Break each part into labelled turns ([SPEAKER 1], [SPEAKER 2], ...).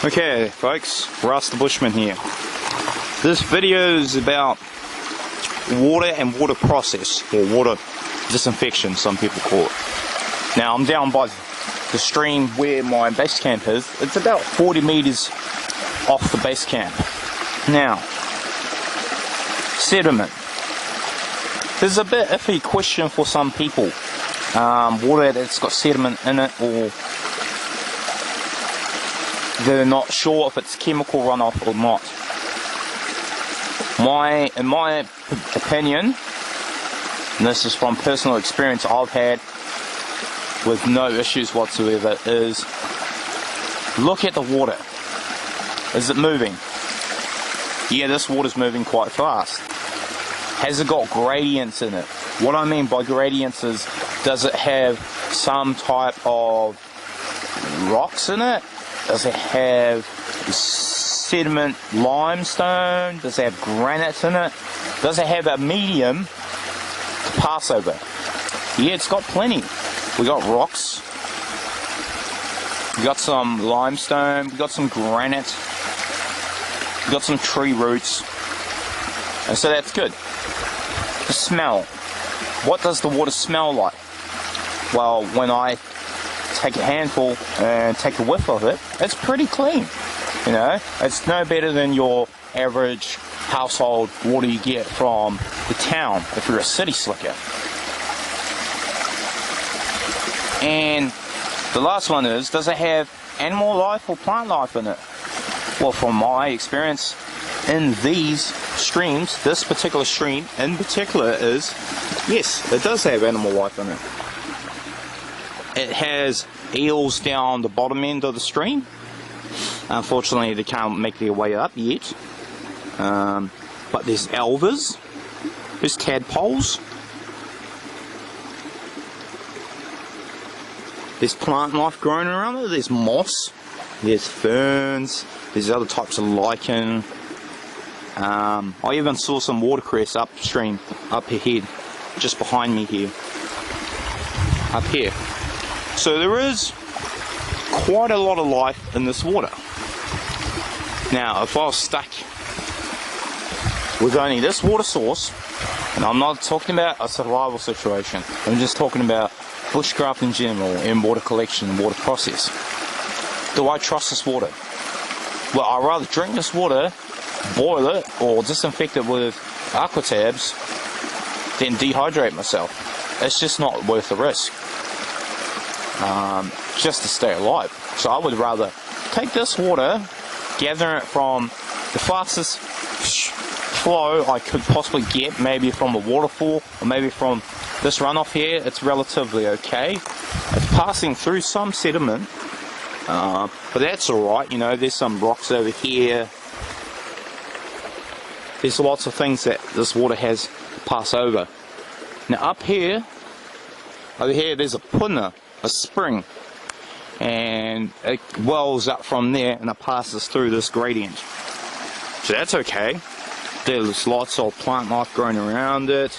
[SPEAKER 1] Okay folks, Russ the Bushman here. This video is about water and water process, or water disinfection some people call it. Now I'm down by the stream where my base camp is. It's about 40 meters off the base camp. Now, sediment. There's a bit iffy question for some people. Water that's got sediment in it, or they're not sure if it's chemical runoff or not. In my opinion, and this is from personal experience I've had with no issues whatsoever, is look at the water. Is it moving? Yeah, this water's moving quite fast. Has it got gradients in it? What I mean by gradients is, does it have some type of rocks in it? Does it have sediment limestone? Does it have granite in it? Does it have a medium to pass over? Yeah, it's got plenty. We got rocks, we got some limestone, we got some granite, we got some tree roots, and so that's good. The smell. What does the water smell like? Well, when I take a handful and take a whiff of it, it's pretty clean. You know, it's no better than your average household water you get from the town if you're a city slicker. And the last one is, does it have animal life or plant life in it? Well, from my experience in these streams, this particular stream in particular is, yes, it does have animal life in it. It has eels down the bottom end of the stream. Unfortunately, they can't make their way up yet. But there's alvers, there's tadpoles, there's plant life growing around it, there's moss, there's ferns, there's other types of lichen. I even saw some watercress upstream, up ahead, just behind me here, up here. So there is quite a lot of life in this water. Now, if I was stuck with only this water source, and I'm not talking about a survival situation, I'm just talking about bushcraft in general, and water collection and water process. Do I trust this water? Well, I'd rather drink this water, boil it, or disinfect it with aqua tabs than dehydrate myself. It's just not worth the risk. Just to stay alive. So I would rather take this water, gather it from the fastest flow I could possibly get, maybe from a waterfall, or maybe from this runoff here. It's relatively okay. It's passing through some sediment, but that's alright. You know, there's some rocks over here. There's lots of things that this water has to pass over. Now up here, over here, there's a puna, a spring, and it wells up from there and it passes through this gradient. So that's okay. There's lots of plant life growing around it.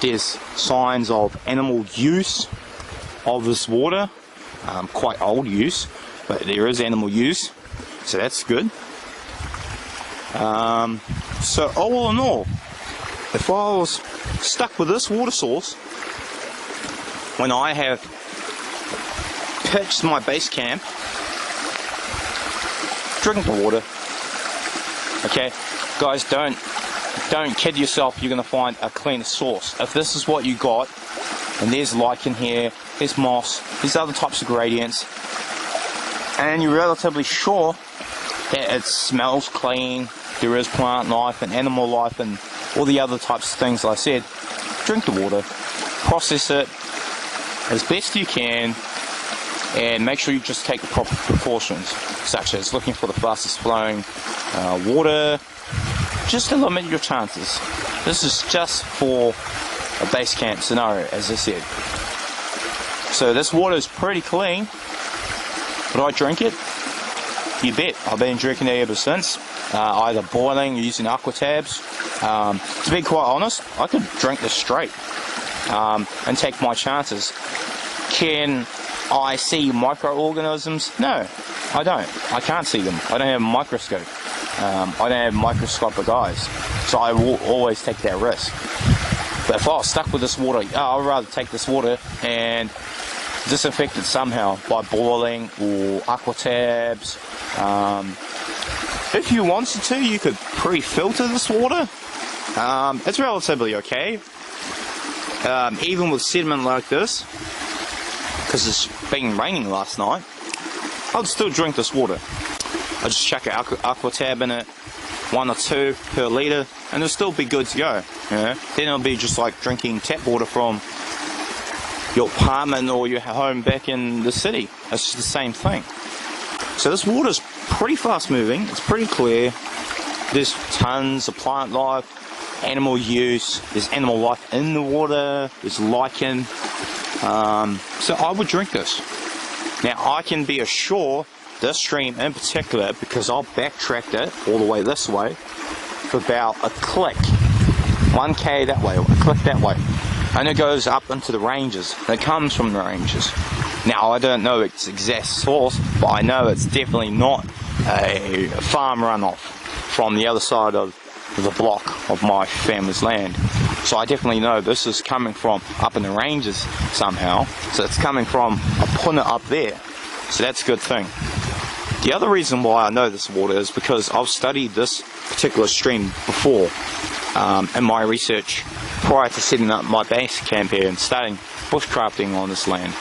[SPEAKER 1] There's signs of animal use of this water. Quite old use, but there is animal use, so that's good. So all in all, if I was stuck with this water source when I have pitched my base camp, drink the water. Okay, guys, don't kid yourself. You're gonna find a cleaner source. If this is what you got, and there's lichen here, there's moss, there's other types of gradients, and you're relatively sure that it smells clean, there is plant life and animal life and all the other types of things I said, drink the water, process it as best you can, and make sure you just take the proper precautions, such as looking for the fastest flowing water, just to limit your chances. This is just for a base camp scenario, as I said. So this water is pretty clean. Would I drink it? You bet. I've been drinking it ever since, either boiling or using aqua tabs. To be quite honest, I could drink this straight and take my chances. Can I see microorganisms? No, I don't. I can't see them. I don't have a microscope. I don't have microscopic eyes. So I will always take that risk. But if I was stuck with this water, I'd rather take this water and disinfect it somehow by boiling or aqua tabs. If you wanted to, you could pre-filter this water. It's relatively okay. Even with sediment like this, because it's been raining last night, I'd still drink this water. I'd just chuck an aqua tab in it, 1 or 2 per litre, and it'll still be good to go. You know? Then it'll be just like drinking tap water from your apartment or your home back in the city. It's just the same thing. So this water's pretty fast moving, it's pretty clear. There's tons of plant life, animal use, there's animal life in the water, there's lichen. So I would drink this. Now I can be assured this stream in particular, because I've backtracked it all the way this way for about a click, 1k that way, or a click that way, and it goes up into the ranges, and it comes from the ranges. Now I don't know its exact source, but I know it's definitely not a farm runoff from the other side of the block of my family's land. So I definitely know this is coming from up in the ranges somehow. So it's coming from a punna up there. So that's a good thing. The other reason why I know this water is because I've studied this particular stream before in my research prior to setting up my base camp here and starting bushcrafting on this land.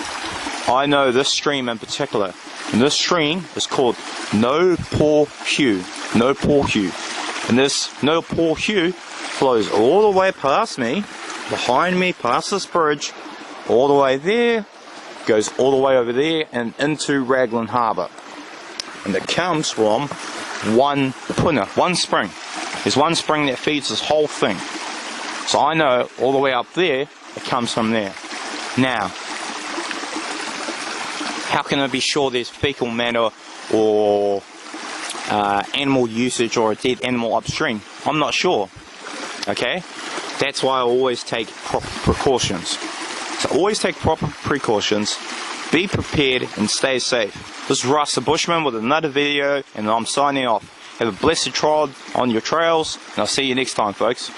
[SPEAKER 1] I know this stream in particular, and this stream is called No Poor Hugh. No Poor Hugh. And this No Poor Hugh flows all the way past me, behind me, past this bridge, all the way there, goes all the way over there and into Raglan Harbour. And it comes from one punna, one spring. There's one spring that feeds this whole thing. So I know all the way up there, it comes from there. Now, how can I be sure there's fecal matter or animal usage or a dead animal upstream? I'm not sure. Okay? That's why I always take proper precautions. So always take proper precautions, be prepared and stay safe. This is Russ the Bushman with another video, and I'm signing off. Have a blessed trod on your trails, and I'll see you next time, folks.